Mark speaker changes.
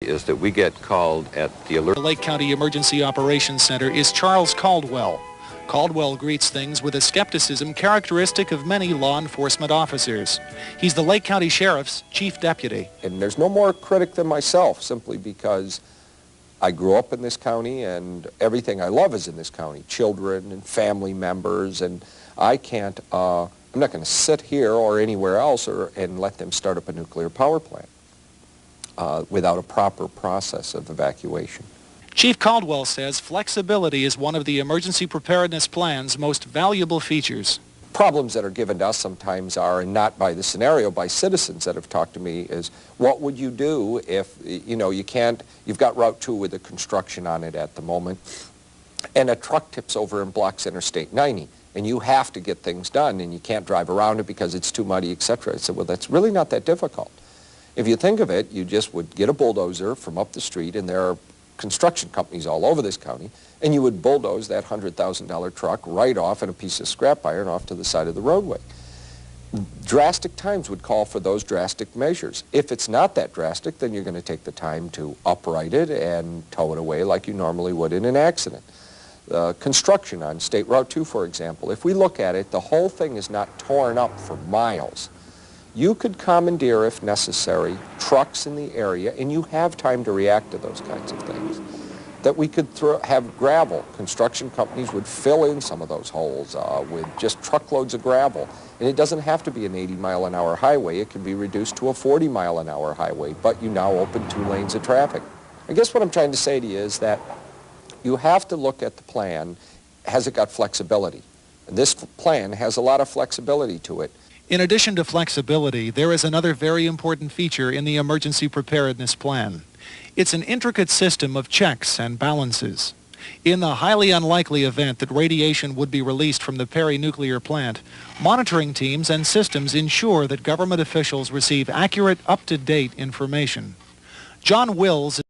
Speaker 1: is that we get called at the alert.
Speaker 2: The Lake County Emergency Operations Center is Charles Caldwell. Caldwell greets things with a skepticism characteristic of many law enforcement officers. He's the Lake County Sheriff's chief deputy.
Speaker 3: And there's no more critic than myself, simply because I grew up in this county and everything I love is in this county, children and family members, and I can't, I'm not going to sit here or anywhere else and let them start up a nuclear power plant without a proper process of evacuation.
Speaker 2: Chief Caldwell says flexibility is one of the emergency preparedness plan's most valuable features.
Speaker 3: Problems that are given to us sometimes are, and not by the scenario, by citizens that have talked to me, is what would you do if, you know, you've got Route 2 with the construction on it at the moment, and a truck tips over and blocks Interstate 90, and you have to get things done, and you can't drive around it because it's too muddy, etc. I said, well, that's really not that difficult. If you think of it, you just would get a bulldozer from up the street, and there are construction companies all over this county, and you would bulldoze that $100,000 truck right off and a piece of scrap iron off to the side of the roadway. Drastic times would call for those drastic measures. If it's not that drastic, then you're going to take the time to upright it and tow it away like you normally would in an accident. Construction on State Route 2, for example, if we look at it, the whole thing is not torn up for miles. You could commandeer, if necessary, trucks in the area, and you have time to react to those kinds of things. That we could have gravel. Construction companies would fill in some of those holes with just truckloads of gravel. And it doesn't have to be an 80-mile-an-hour highway. It can be reduced to a 40-mile-an-hour highway, but you now open 2 lanes of traffic. I guess what I'm trying to say to you is that you have to look at the plan. Has it got flexibility? And this plan has a lot of flexibility to it.
Speaker 2: In addition to flexibility, there is another very important feature in the emergency preparedness plan. It's an intricate system of checks and balances. In the highly unlikely event that radiation would be released from the Perry nuclear plant, monitoring teams and systems ensure that government officials receive accurate, up-to-date information. John Wills